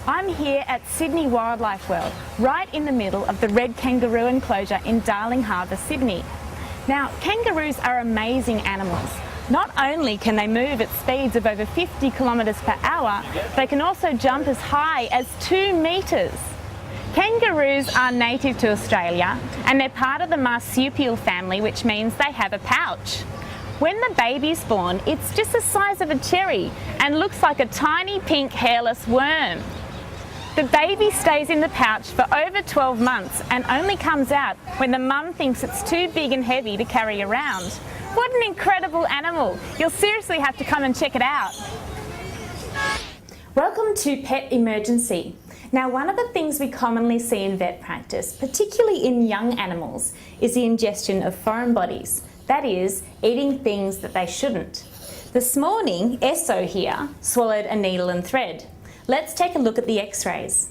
I'm here at Sydney Wildlife World, right in the middle of the Red Kangaroo enclosure in Darling Harbour, Sydney. Now, kangaroos are amazing animals. Not only can they move at speeds of over 50 kilometres per hour, they can also jump as high as 2 metres. Kangaroos are native to Australia and they're part of the marsupial family, which means they have a pouch. When the baby's born, it's just the size of a cherry and looks like a tiny pink hairless worm. The baby stays in the pouch for over 12 months and only comes out when the mum thinks it's too big and heavy to carry around. What an incredible animal! You'll seriously have to come and check it out. Welcome to Pet Emergency. Now, one of the things we commonly see in vet practice, particularly in young animals, is the ingestion of foreign bodies. That is, eating things that they shouldn't. This morning, Esso here swallowed a needle and thread. Let's take a look at the x-rays.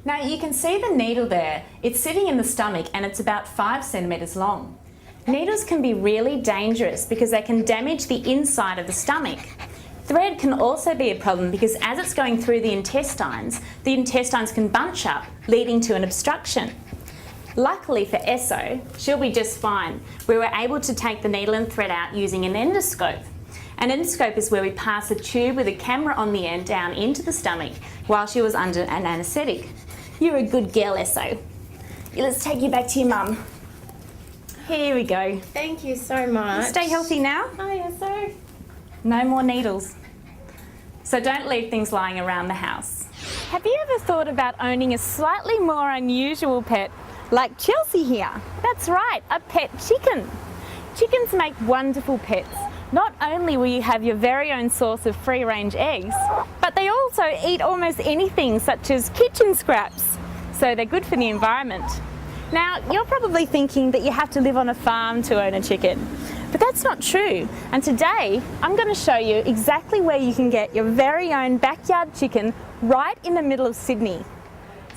Now you can see the needle there. It's sitting in the stomach and it's about 5 centimetres long. Needles can be really dangerous because they can damage the inside of the stomach. Thread can also be a problem because as it's going through the intestines can bunch up, leading to an obstruction. Luckily for Esso, she'll be just fine. We were able to take the needle and thread out using an endoscope. An endoscope is where we pass a tube with a camera on the end down into the stomach while she was under an anaesthetic. You're a good girl, Esso. Let's take you back to your mum. Here we go. Thank you so much. Stay healthy now. Hi, Esso. No more needles. So don't leave things lying around the house. Have you ever thought about owning a slightly more unusual pet? Like Chelsea here. That's right, a pet chicken. Chickens make wonderful pets. Not only will you have your very own source of free-range eggs, but they also eat almost anything such as kitchen scraps. So they're good for the environment. Now, you're probably thinking that you have to live on a farm to own a chicken. But that's not true. And today, I'm going to show you exactly where you can get your very own backyard chicken right in the middle of Sydney.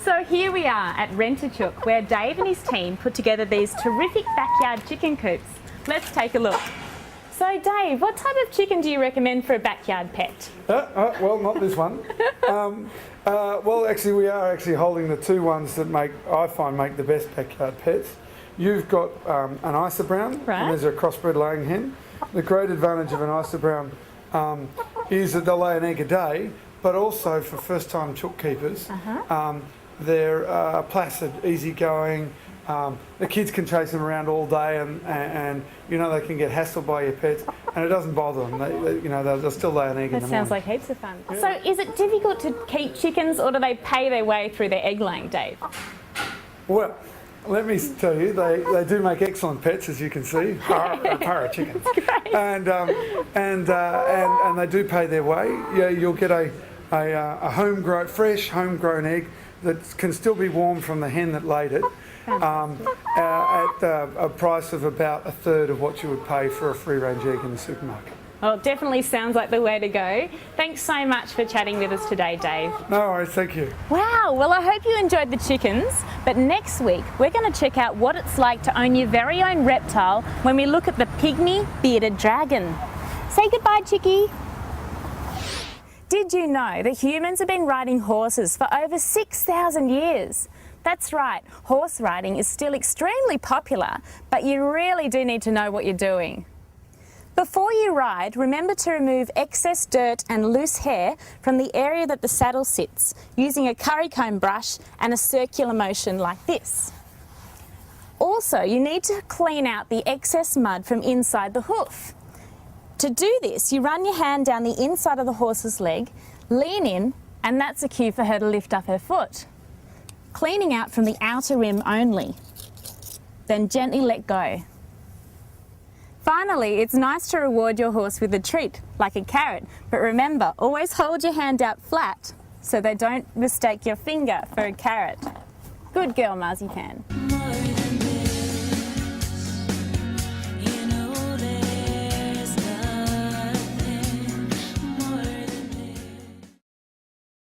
So here we are at Rent-A-Chook, where Dave and his team put together these terrific backyard chicken coops. Let's take a look. So Dave, what type of chicken do you recommend for a backyard pet? Well, not this one. Well, actually, we are holding the two ones that I find make the best backyard pets. You've got an Isa Brown, right, and there's a crossbred laying hen. The great advantage of an Isa Brown is that they'll lay an egg a day, but also for first-time chook keepers, they're placid, easygoing. The kids can chase them around all day, and you know they can get hassled by your pets, and it doesn't bother them. They'll still lay an egg in the morning. That sounds like heaps of fun. Yeah. So is it difficult to keep chickens, or do they pay their way through their egg laying, Dave? Well, let me tell you, they do make excellent pets, as you can see. Para chickens, and they do pay their way. Yeah, you'll get a fresh homegrown egg that can still be warm from the hen that laid it, at a price of about 1/3 of what you would pay for a free-range egg in the supermarket. Well, it definitely sounds like the way to go. Thanks so much for chatting with us today, Dave. No worries, thank you. Wow, well I hope you enjoyed the chickens, but next week we're going to check out what it's like to own your very own reptile when we look at the pygmy bearded dragon. Say goodbye, chickie. Did you know that humans have been riding horses for over 6,000 years? That's right, horse riding is still extremely popular, but you really do need to know what you're doing. Before you ride, remember to remove excess dirt and loose hair from the area that the saddle sits, using a curry comb brush and a circular motion like this. Also, you need to clean out the excess mud from inside the hoof. To do this, you run your hand down the inside of the horse's leg, lean in, and that's a cue for her to lift up her foot. Cleaning out from the outer rim only. Then gently let go. Finally, it's nice to reward your horse with a treat, like a carrot, but remember, always hold your hand out flat so they don't mistake your finger for a carrot. Good girl, Marzipan.